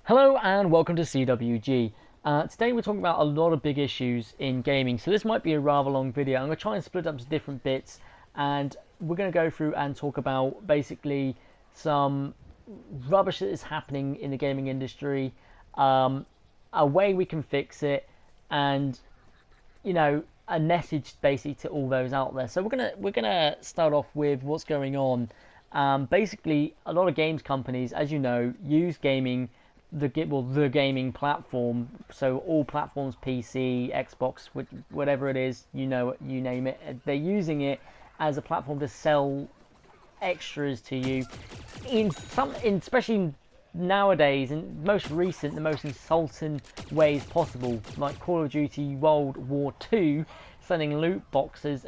Hello and welcome to CWG. Today we're talking about a lot of big issues in gaming, so this might be a rather long video. I'm going to try and split it up into different bits, and we're going to go through and talk about basically some rubbish that is happening in the gaming industry, a way we can fix it, and a message basically to all those out there. So we're gonna start off with what's going on. Basically, a lot of games companies, as you know, use gaming the gaming platform. So all platforms, PC, Xbox, whatever it is, you name it, they're using it as a platform to sell extras to you especially nowadays, in the most insulting ways possible, like Call of Duty World War II selling loot boxes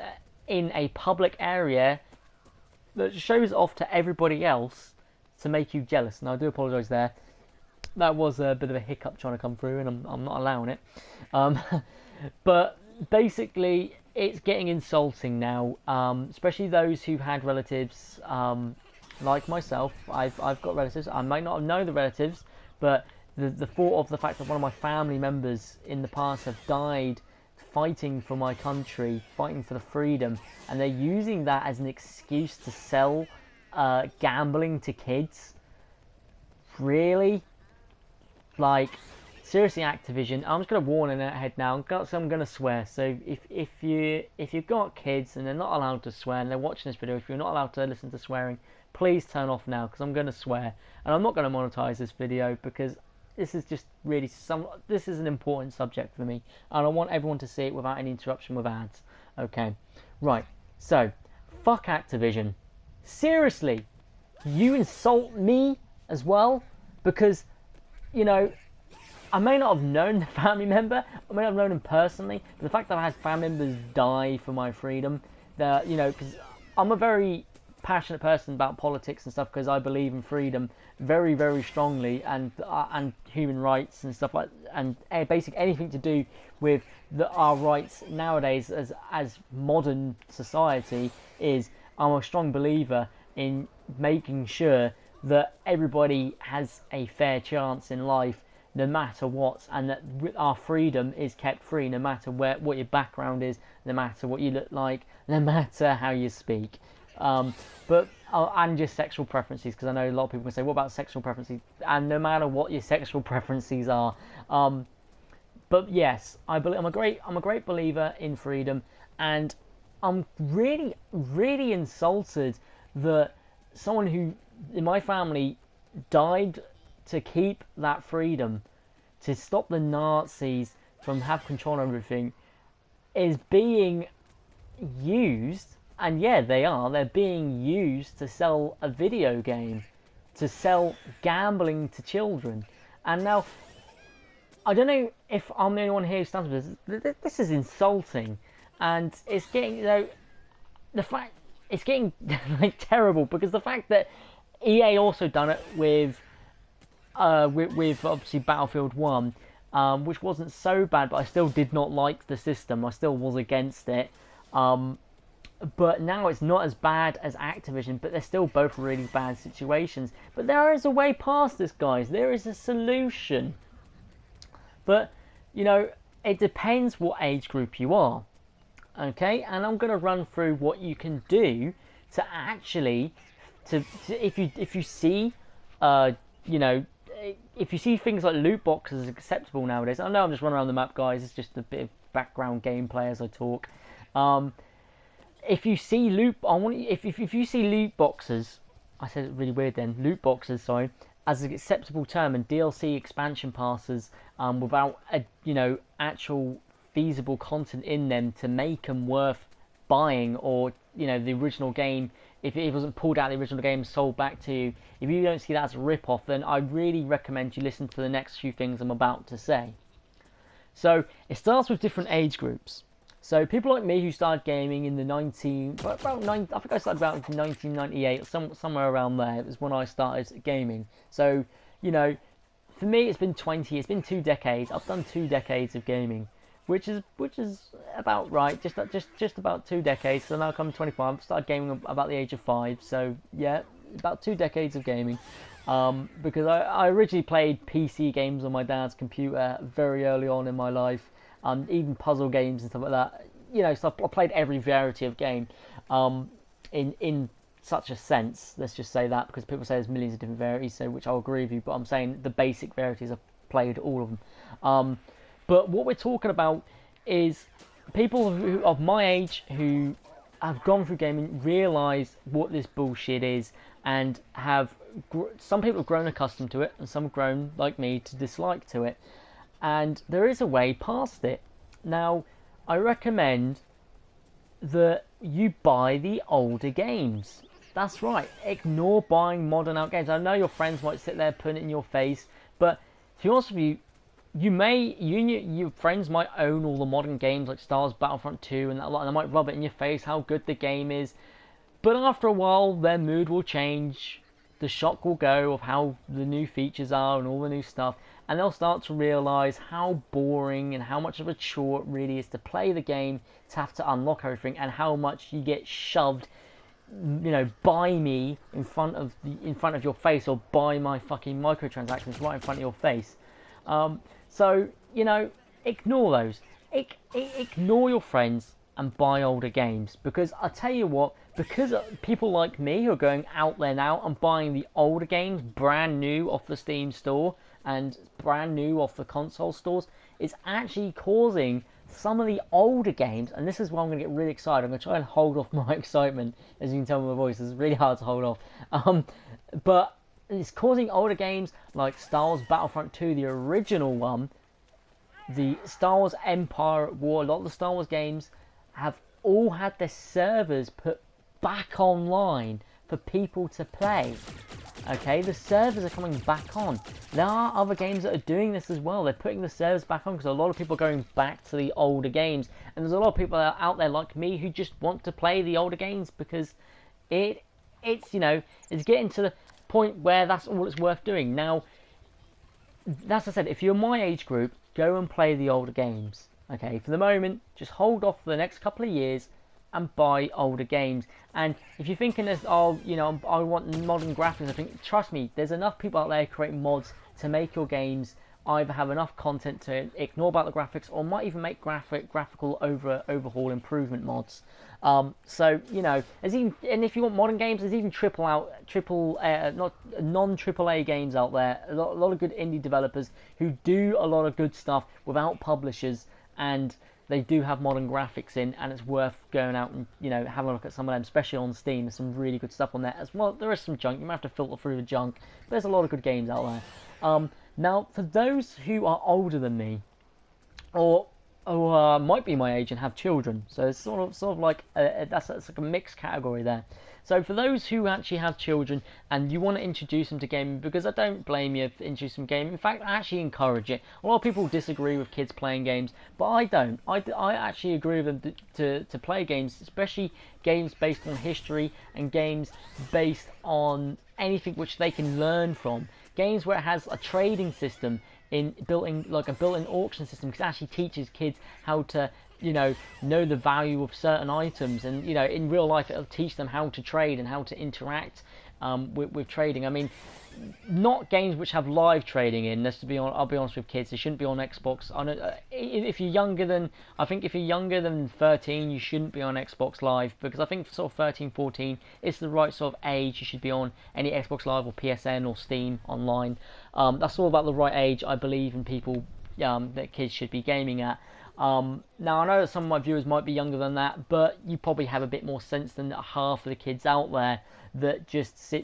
in a public area that shows off to everybody else to make you jealous. And I do apologise there. That was a bit of a hiccup trying to come through, and I'm not allowing it. Um, but basically, it's getting insulting now, especially those who've had relatives like myself. I've got relatives. I might not know the relatives, but the thought of the fact that one of my family members in the past have died fighting for my country, fighting for the freedom, and they're using that as an excuse to sell gambling to kids. Really? Like, seriously, Activision. I'm just gonna warn in ahead now. So I'm gonna swear. So if you've got kids and they're not allowed to swear and they're watching this video, if you're not allowed to listen to swearing, please turn off now, because I'm gonna swear, and I'm not gonna monetize this video because this is just really this is an important subject for me, and I want everyone to see it without any interruption with ads. Okay, right. So, fuck Activision. Seriously, you insult me as well because, I may not have known the family member, I may not have known him personally, but the fact that I had family members die for my freedom, because I'm a very passionate person about politics and stuff, because I believe in freedom very, very strongly, and human rights and stuff like, and basically anything to do with our rights nowadays as modern society is. I'm a strong believer in making sure that everybody has a fair chance in life, no matter what, and that our freedom is kept free, no matter what your background is, no matter what you look like, no matter how you speak. And just sexual preferences, because I know a lot of people can say, "What about sexual preferences?" And no matter what your sexual preferences are, but yes, I'm a great believer in freedom, and I'm really, really insulted that someone who in my family died to keep that freedom, to stop the Nazis from have control over everything, is being used. And yeah, they're being used to sell a video game, to sell gambling to children. And now, I don't know if I'm the only one here who stands with this. This is insulting, and it's getting, the fact, it's getting like terrible, because the fact that EA also done it with obviously Battlefield 1, which wasn't so bad, but I still did not like the system. I still was against it. But now it's not as bad as Activision, but they're still both really bad situations. But there is a way past this, guys. There is a solution. But, it depends what age group you are. Okay? And I'm going to run through what you can do to actually, if you see, if you see things like loot boxes as acceptable nowadays. I know I'm just running around the map, guys. It's just a bit of background gameplay as I talk. If you see if you see loot boxes, I said it really weird then, loot boxes, sorry, as an acceptable term, and DLC expansion passes without actual feasible content in them to make them worth buying, or the original game, if it wasn't pulled out of the original game and sold back to you, if you don't see that as a rip-off, then I really recommend you listen to the next few things I'm about to say. So it starts with different age groups. So people like me who started gaming in the I think I started about 1998, or somewhere around there. It was when I started gaming. So, for me it's been 2 decades. I've done 2 decades of gaming, which is about right, just about 2 decades. So now I'm 25. I started gaming about the age of 5. So yeah, about 2 decades of gaming. Because I originally played PC games on my dad's computer very early on in my life, even puzzle games and stuff like that. So I played every variety of game, in such a sense. Let's just say that, because people say there's millions of different varieties, so which I'll agree with you. But I'm saying the basic varieties, I've played all of them. But what we're talking about is people of my age who have gone through gaming, realise what this bullshit is, and some people have grown accustomed to it, and some have grown, like me, to dislike to it. And there is a way past it. Now, I recommend that you buy the older games. That's right. Ignore buying modern out games. I know your friends might sit there putting it in your face, but to be honest with you, your friends might own all the modern games like Star Wars Battlefront 2 and that lot, and they might rub it in your face how good the game is. But after a while, their mood will change. The shock will go of how the new features are and all the new stuff, and they'll start to realise how boring and how much of a chore it really is to play the game, to have to unlock everything, and how much you get shoved, buy me in front of your face, or buy my fucking microtransactions right in front of your face. So, ignore those. Ignore your friends and buy older games. Because I tell you what, because people like me who are going out there now and buying the older games brand new off the Steam store and brand new off the console stores, it's actually causing some of the older games, and this is why I'm going to get really excited. I'm going to try and hold off my excitement, as you can tell by my voice. It's really hard to hold off. But it's causing older games like Star Wars Battlefront 2, the original one, the Star Wars Empire at War. A lot of the Star Wars games have all had their servers put back online for people to play. Okay, the servers are coming back on. There are other games that are doing this as well. They're putting the servers back on because a lot of people are going back to the older games, and there's a lot of people out there like me who just want to play the older games because it's getting to the point where that's all it's worth doing. Now, as I said, if you're my age group, go and play the older games. Okay, for the moment, just hold off for the next couple of years and buy older games. And if you're thinking this, I want modern graphics, I think, trust me, there's enough people out there creating mods to make your games either have enough content to ignore about the graphics, or might even make graphical overhaul improvement mods. So there's even, and if you want modern games, there's even not non-AAA games out there. A lot of good indie developers who do a lot of good stuff without publishers, and they do have modern graphics in, and it's worth going out and having a look at some of them, especially on Steam. There's some really good stuff on there as well. There is some junk. You might have to filter through the junk, but there's a lot of good games out there. Now, for those who are older than me, or might be my age and have children, so it's sort of like that's like a mixed category there. So for those who actually have children and you want to introduce them to gaming, because I don't blame you for introducing gaming. In fact, I actually encourage it. A lot of people disagree with kids playing games, but I don't. I actually agree with them to play games, especially games based on history and games based on anything which they can learn from. Games where it has a trading system built-in auction system, because it actually teaches kids how to know the value of certain items, and in real life it'll teach them how to trade and how to interact with trading. I mean, not games which have live trading in. I'll be honest with kids, they shouldn't be on Xbox. If you're younger than 13, you shouldn't be on Xbox Live, because I think sort of 13, 14 is the right sort of age you should be on any Xbox Live or PSN or Steam online. That's all about the right age, I believe, in people that kids should be gaming at. Now, I know that some of my viewers might be younger than that, but you probably have a bit more sense than half of the kids out there that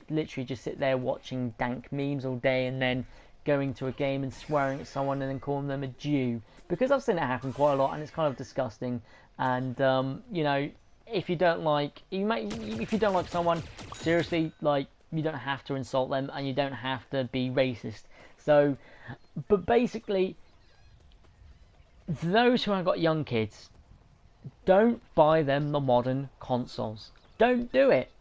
literally just sit there watching dank memes all day and then going to a game and swearing at someone and then calling them a Jew. Because I've seen it happen quite a lot, and it's kind of disgusting. And if you don't like someone, seriously, you don't have to insult them, and you don't have to be racist. So, but basically, those who have got young kids, don't buy them the modern consoles. Don't do it.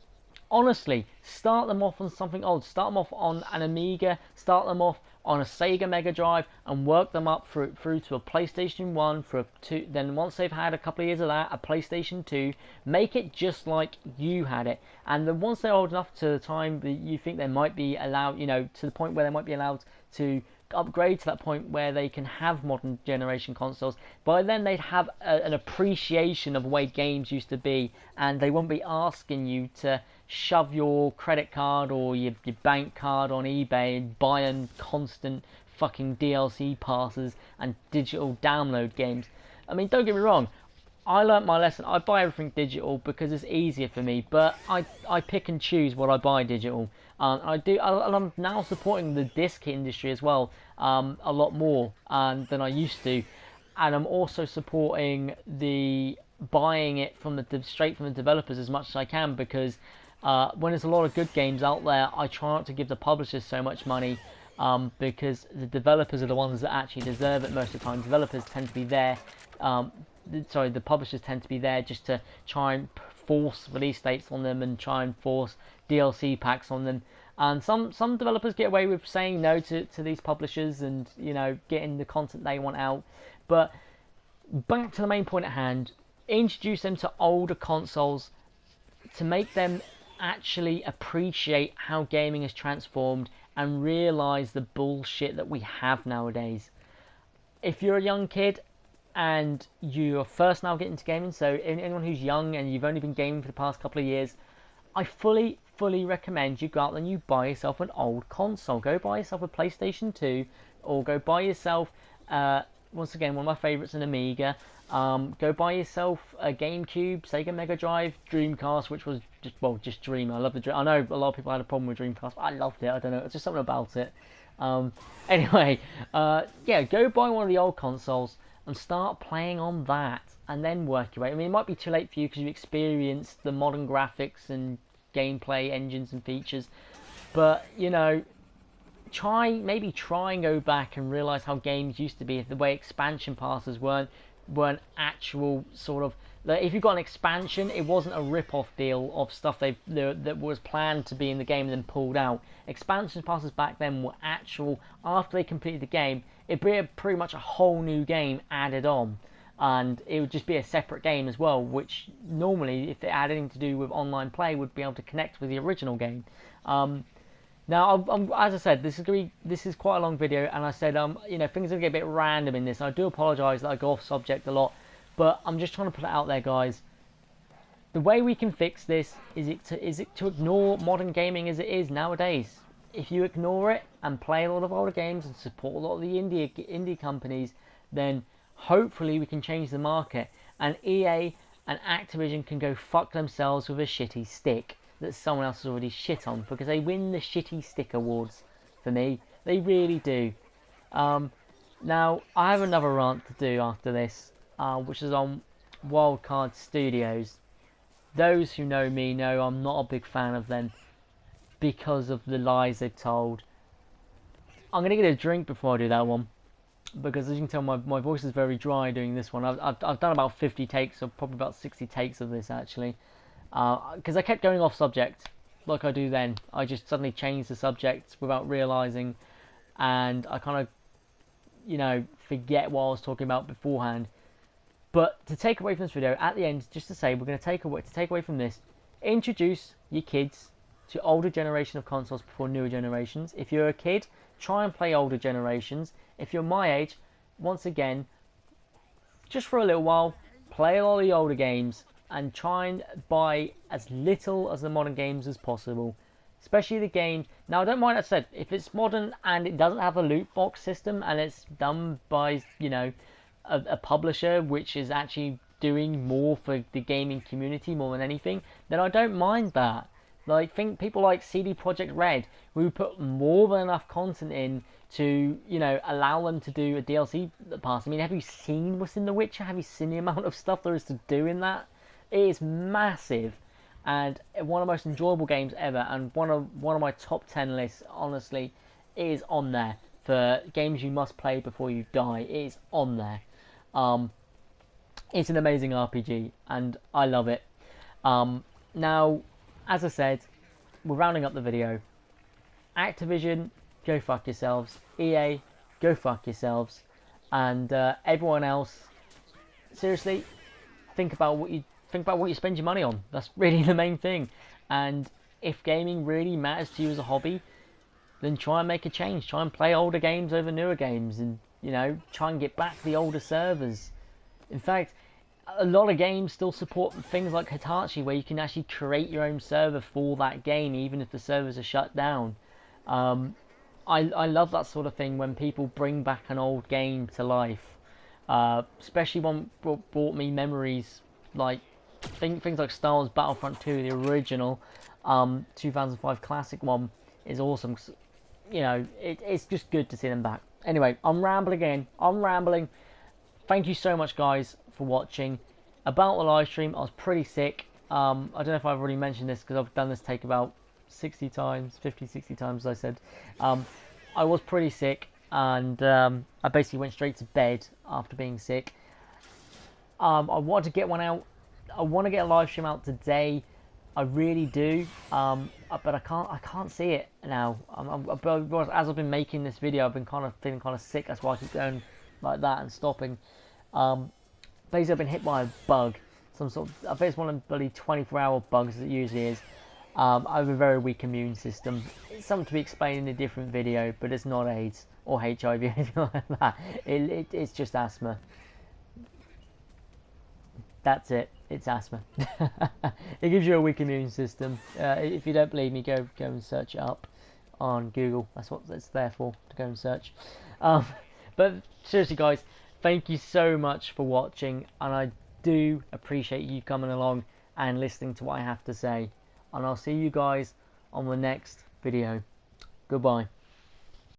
Honestly, start them off on something old. Start them off on an Amiga. Start them off on a Sega Mega Drive and work them up through to a PlayStation 1, for a 2, then once they've had a couple of years of that, a PlayStation 2, make it just like you had it. And then once they're old enough to the time that you think they might be allowed, to the point where they might be allowed to upgrade to that point where they can have modern generation consoles, by then they'd have an appreciation of the way games used to be, and they won't be asking you to shove your credit card or your bank card on eBay and buying constant fucking DLC passes and digital download games. I mean, don't get me wrong, I learnt my lesson. I buy everything digital because it's easier for me, but I pick and choose what I buy digital. I'm now supporting the disc industry as well, a lot more than I used to, and I'm also supporting the buying it from straight from the developers as much as I can, because when there's a lot of good games out there, I try not to give the publishers so much money, because the developers are the ones that actually deserve it most of the time. Developers tend to be there. The publishers tend to be there just to try and force release dates on them and try and force DLC packs on them. And some developers get away with saying no to these publishers and, getting the content they want out. But back to the main point at hand, introduce them to older consoles to make them actually appreciate how gaming has transformed and realise the bullshit that we have nowadays. If you're a young kid and you're first now getting into gaming, so anyone who's young and you've only been gaming for the past couple of years, I fully recommend you go out and you buy yourself an old console. Go buy yourself a PlayStation 2, or go buy yourself, once again, one of my favourites, an Amiga. Go buy yourself a GameCube, Sega Mega Drive, Dreamcast, which was just Dream. I love the Dream. I know a lot of people had a problem with Dreamcast, but I loved it. I don't know, it's just something about it. Anyway, go buy one of the old consoles and start playing on that, and then work your way. I mean, it might be too late for you because you've experienced the modern graphics and gameplay engines and features, but try and go back and realize how games used to be, the way expansion passes weren't actual sort of, like, if you got an expansion, it wasn't a rip-off deal of stuff that was planned to be in the game and then pulled out. Expansion passes back then were actual, after they completed the game, it'd be pretty much a whole new game added on, and it would just be a separate game as well, which normally, if it had anything to do with online play, would be able to connect with the original game. Now, as I said, this is quite a long video, and I said, things are gonna get a bit random in this. I do apologise that I go off subject a lot, but I'm just trying to put it out there, guys. The way we can fix this is it to ignore modern gaming as it is nowadays. If you ignore it and play a lot of older games and support a lot of the indie companies, then hopefully we can change the market, and EA and Activision can go fuck themselves with a shitty stick that someone else has already shit on, because they win the shitty stick awards for me. They really do. Now, I have another rant to do after this, which is on Wildcard Studios. Those who know me know I'm not a big fan of them because of the lies they've told. I'm going to get a drink before I do that one, because as you can tell, my voice is very dry doing this one. I've done about 50 takes, or probably about 60 takes of this actually. Because I kept going off subject, like I do then. I just suddenly changed the subject without realising, and I kind of, forget what I was talking about beforehand. But to take away from this video, at the end, just to say, we're going to take away from this, introduce your kids to older generation of consoles before newer generations. If you're a kid, try and play older generations. If you're my age, once again, just for a little while, play a lot of the older games, and try and buy as little as the modern games as possible, especially the games. Now, I don't mind, as I said, if it's modern and it doesn't have a loot box system and it's done by a publisher which is actually doing more for the gaming community more than anything, then I don't mind that. Like, think people like CD Projekt Red, who put more than enough content in to allow them to do a DLC pass. I mean, have you seen what's in The Witcher? Have you seen the amount of stuff there is to do in that? It is massive, and one of the most enjoyable games ever, and one of my top 10 lists, honestly, is on there for games you must play before you die. It is on there. It's an amazing RPG, and I love it. Now, as I said, we're rounding up the video. Activision, go fuck yourselves. EA, go fuck yourselves. And everyone else, seriously, think about what you spend your money on. That's really the main thing. And if gaming really matters to you as a hobby, then try and make a change. Try and play older games over newer games, and try and get back the older servers. In fact, a lot of games still support things like Hitachi, where you can actually create your own server for that game, even if the servers are shut down. I love that sort of thing when people bring back an old game to life, especially one brought me memories like things like Star Wars Battlefront 2, the original 2005 classic one, is awesome. It's just good to see them back. Anyway, I'm rambling. Thank you so much, guys, for watching. About the live stream, I was pretty sick. I don't know if I've already mentioned this, because I've done this take about 60 times, 50, 60 times, as I said. I was pretty sick, and I basically went straight to bed after being sick. I wanted to get one out. I want to get a live stream out today. I really do, but I can't see it now. As I've been making this video, I've been feeling kind of sick. That's why I keep going like that and stopping. Basically, I've been hit by a bug. I bet it's one of the bloody 24-hour bugs that it usually is. I have a very weak immune system. It's something to be explained in a different video, but it's not AIDS or HIV or anything like that. It's just asthma. That's it. It's asthma. It gives you a weak immune system. If you don't believe me, go and search it up on Google. That's what it's there for, to go and search. But seriously, guys, thank you so much for watching, and I do appreciate you coming along and listening to what I have to say. And I'll see you guys on the next video. Goodbye.